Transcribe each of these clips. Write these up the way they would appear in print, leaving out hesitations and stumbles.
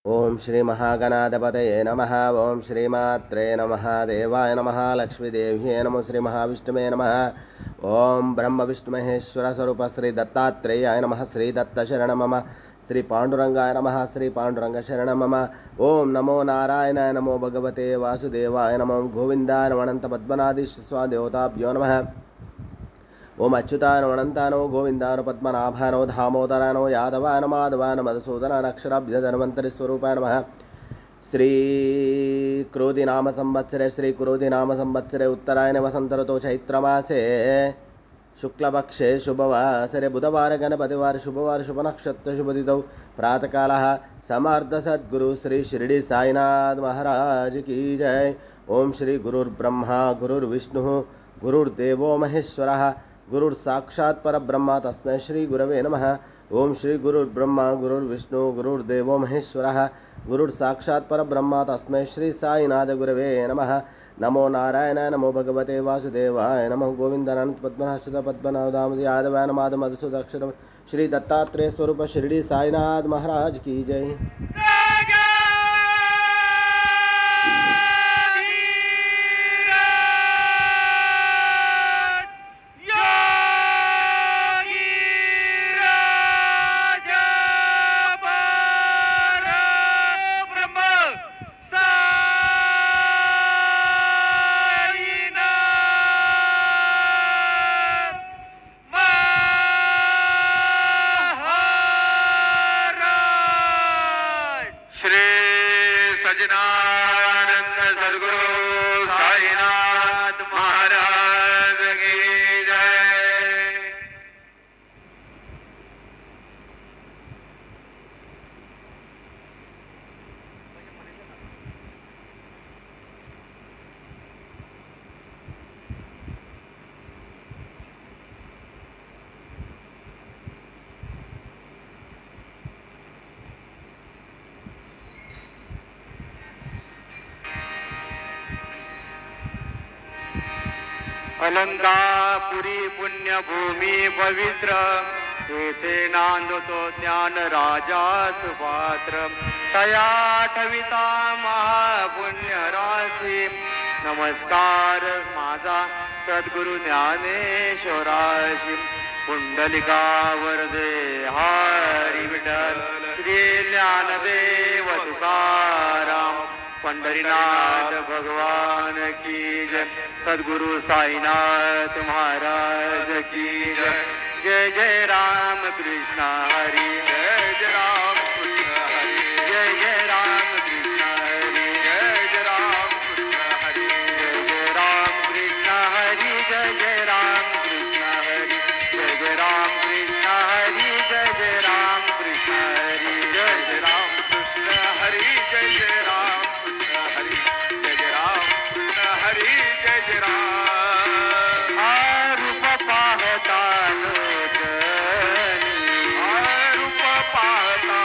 ओम श्री महागणाधिपतये नमः। ओम श्रीमात्रे नमः। देवाय नमः। लक्ष्मीदेव्यै नमः। श्री महाविष्णुवे नमः। ओम ब्रह्म विष्णु महेश्वर स्वरूप श्री दत्तात्रेयाय नमः। श्री दत्त शरण मम। श्री पांडुरंगाय नमः। श्री पांडुरंग शरण मम। ओम नमो नारायणाय नमो भगवते वासुदेवाय नमो गोविंदाय नमो अनंत पद्मनाभीश स्वादेवताभ्यो नमः। ओम अच्युतानो अनंतानो गोविंदानो पद्मनाभानो दामोदरानो यादवानो माधवानो मधुसूदनानो अक्षराभ्य धन्वन्तरि स्वरूपाय नमः। श्री क्रोधि नाम संवत्सरे श्री क्रोधि नाम संवत्सरे उत्तरायण वसंत ऋतौ चैत्रमासे शुक्लपक्षे शुभवासरे बुधवार गणपतिवार शुभवार शुभ नक्षत्र शुभ तिथौ प्रातःकालः समर्थ सद्गुरु श्री शिरडी साईनाथ महाराज की जय। ओम श्री गुरुर्ब्रह्मा गुरुर्विष्णुः गुरुर्देवो महेश्वरः गुरुर्साक्षात् परब्रह्म तस्मै श्री गुरवे नमः। ओम श्री गुरुर्ब्रह्मा गुरुर्विष्णु गुरुर्देवो महेश्वरः गुरुर्साक्षात् परब्रह्म तस्मै श्री साईनाथ गुरवे नमः। नमो नारायणाय नमो भगवते वासुदेवाय नमो गोविंदानंद पद्मनाभसुत पद्मनाभदामोदर यादवाय नमः मधुसूदनाक्षर श्री दत्तात्रेय स्वरूप शिरडी साईनाथ महाराज की जय। सज्जनानंद सद्गुरु साईनाथ महाराज की जय। अलंकापुरी पुण्यभूमी पवित्र येथे नांदतो ज्ञान राजा सुपात्र तया ठविता महापुण्य राशी नमस्कार माझा सद्गुरु ज्ञानेश्वराशी पुंडलिका वरदे हरी विठ्ठल श्री ज्ञानदेव तुकाराम पंढरीनाथ भगवान की जय। सद्गुरु साईनाथ महाराज की जय। जय जय राम कृष्ण हरि जय जय राम कृष्ण हरि जय जय राम कृष्ण हरि जय जय राम कृष्ण हरि जय जय राम कृष्ण हरि जय जय राम कृष्ण हरि जय जय राम कृष्ण हरि जय जय राम कृष्ण हरि जय जय राम कृष्ण हरि जय जय राम हरि जय जय राम कृष्ण हरि जय जय राम। रूप पाहता लोचनी रूप पाहता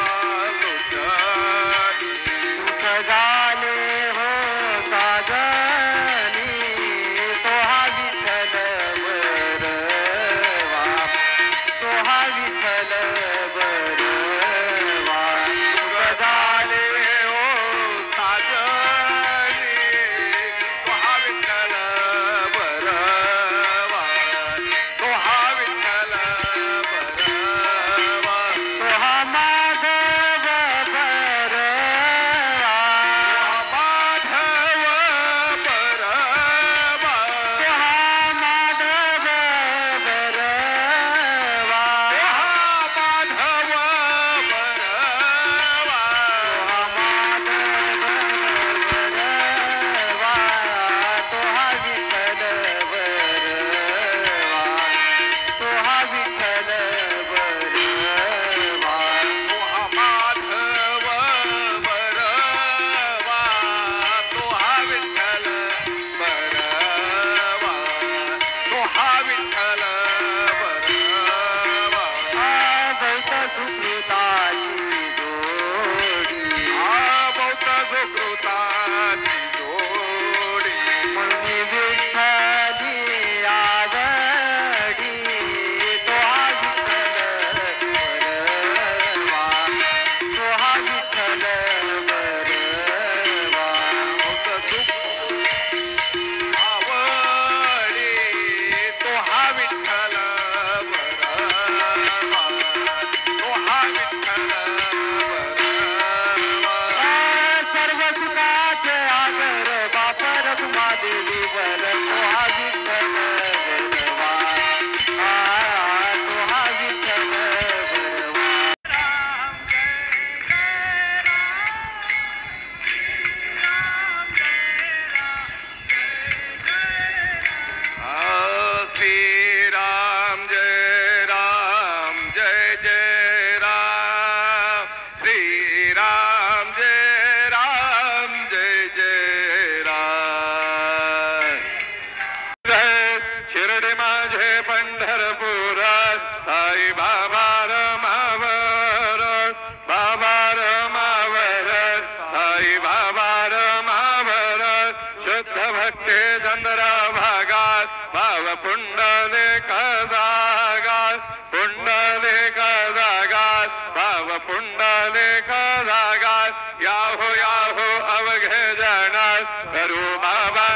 पुंडलिक जागात पुंडलिक जागात भाव पुंडलिक जागात याहो याहो अवघे जनात करू बाबा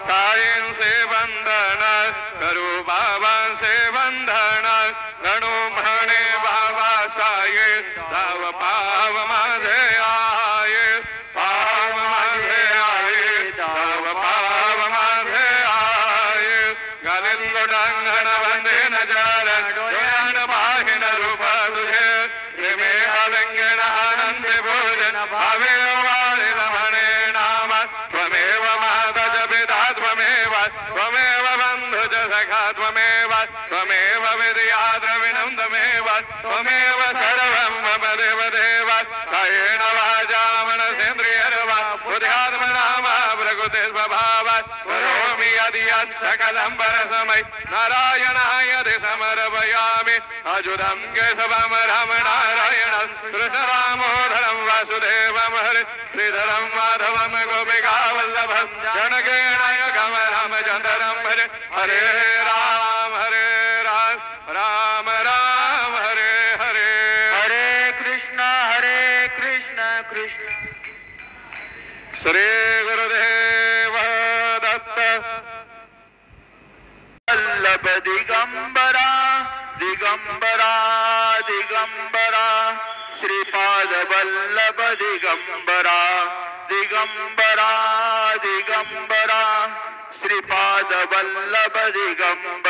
सायंसे वंदन करू बाबांचे वंदन गणू म्हणे बाबा साये धाव पाव माझे आहे पाव माझे आहे धाव पाव माझे आहे गालिंद डांगण वंदे नजर डोळ्यान पाहिन रूप तुझे प्रेमे अलिंगण आनंद भोजन भावे वाळेल म्हणे नाम त्वमेव माता जपिता त्वमेव त्वमेव बंधुज सखा त्वमेव त्वमेव विद्या द्रविणं त्वमेव त्वमेव सर्वं मम देव देव कायेन वाचा मनसेन्द्रियर्वा बुद्ध्यात्मना वा प्रकृते स्वभावात् करोमि यदि यत् सकलं परस्मै नारायणाय ते समर्पयामि अच्युतं केशवं रामनारायणं कृष्णदामोदरं वासुदेवं हरे श्रीधरं माधवं गोपिकावल्लभं जनगणनायकं रामचन्द्रं भजे हरे राम राम राम हरे हरे हरे कृष्ण कृष्ण श्री गुरुदेव दत्त वल्लभ दिगंबरा दिगंबरा दिगंबरा श्रीपाद वल्लभ दिगंबरा दिगंबरा दिगंबरा श्रीपाद वल्लभ दिगंबरा